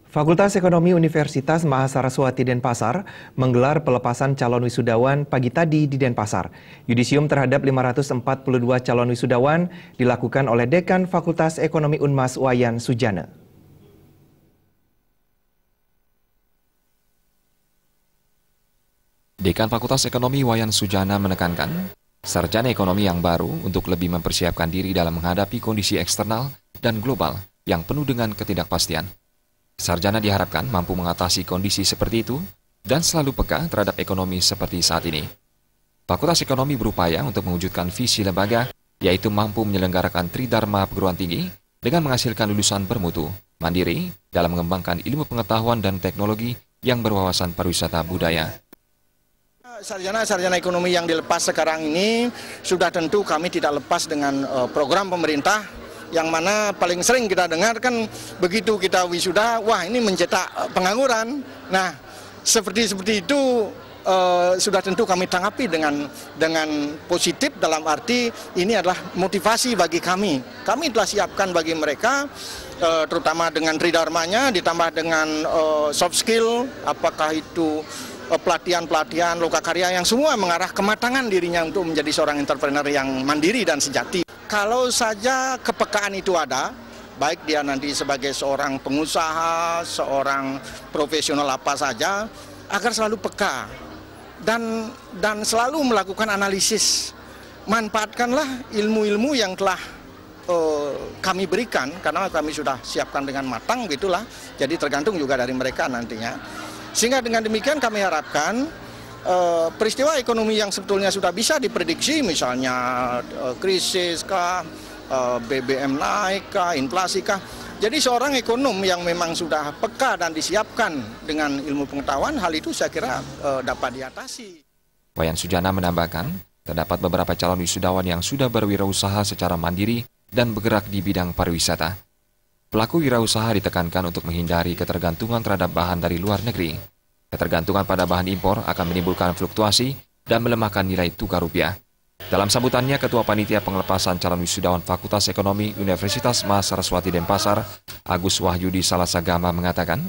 Fakultas Ekonomi Universitas Mahasaraswati Denpasar menggelar pelepasan calon wisudawan pagi tadi di Denpasar. Yudisium terhadap 542 calon wisudawan dilakukan oleh Dekan Fakultas Ekonomi Unmas Wayan Sujana. Dekan Fakultas Ekonomi Wayan Sujana menekankan, sarjana ekonomi yang baru untuk lebih mempersiapkan diri dalam menghadapi kondisi eksternal dan global yang penuh dengan ketidakpastian. Sarjana diharapkan mampu mengatasi kondisi seperti itu dan selalu peka terhadap ekonomi seperti saat ini. Fakultas Ekonomi berupaya untuk mewujudkan visi lembaga, yaitu mampu menyelenggarakan Tridharma perguruan tinggi dengan menghasilkan lulusan bermutu, mandiri, dalam mengembangkan ilmu pengetahuan dan teknologi yang berwawasan pariwisata budaya. Sarjana ekonomi yang dilepas sekarang ini sudah tentu kami tidak lepas dengan program pemerintah yang mana paling sering kita dengar kan begitu kita wisuda, wah ini mencetak pengangguran. Nah, seperti itu sudah tentu kami tanggapi dengan positif dalam arti ini adalah motivasi bagi kami. Kami telah siapkan bagi mereka terutama dengan tridharmanya ditambah dengan soft skill, apakah itu pelatihan lokakarya yang semua mengarah kematangan dirinya untuk menjadi seorang entrepreneur yang mandiri dan sejati. Kalau saja kepekaan itu ada, baik dia nanti sebagai seorang pengusaha, seorang profesional apa saja, agar selalu peka dan selalu melakukan analisis. Manfaatkanlah ilmu-ilmu yang telah kami berikan, karena kami sudah siapkan dengan matang gitulah. Jadi tergantung juga dari mereka nantinya. Sehingga dengan demikian kami harapkan peristiwa ekonomi yang sebetulnya sudah bisa diprediksi, misalnya krisis kah, BBM naik kah, inflasi kah. Jadi seorang ekonom yang memang sudah peka dan disiapkan dengan ilmu pengetahuan, hal itu saya kira dapat diatasi. Wayan Sujana menambahkan, terdapat beberapa calon wisudawan yang sudah berwirausaha secara mandiri dan bergerak di bidang pariwisata. Pelaku wirausaha ditekankan untuk menghindari ketergantungan terhadap bahan dari luar negeri. Ketergantungan pada bahan impor akan menimbulkan fluktuasi dan melemahkan nilai tukar rupiah. Dalam sambutannya, Ketua Panitia Pengelepasan Calon Wisudawan Fakultas Ekonomi Universitas Mahasaraswati Denpasar, Agus Wahyudi Salasagama mengatakan,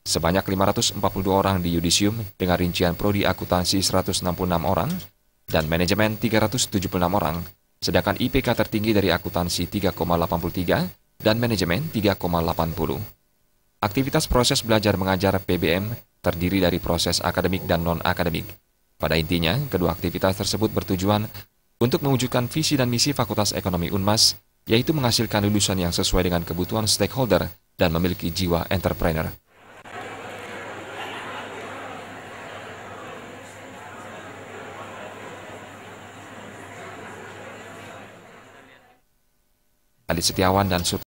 sebanyak 542 orang di Yudisium dengan rincian prodi akuntansi 166 orang dan manajemen 376 orang, sedangkan IPK tertinggi dari akuntansi 3,83 dan manajemen 3,80. Aktivitas proses belajar mengajar PBM terdiri dari proses akademik dan non-akademik. Pada intinya, kedua aktivitas tersebut bertujuan untuk mewujudkan visi dan misi Fakultas Ekonomi Unmas, yaitu menghasilkan lulusan yang sesuai dengan kebutuhan stakeholder dan memiliki jiwa entrepreneur. Adit Setiawan dan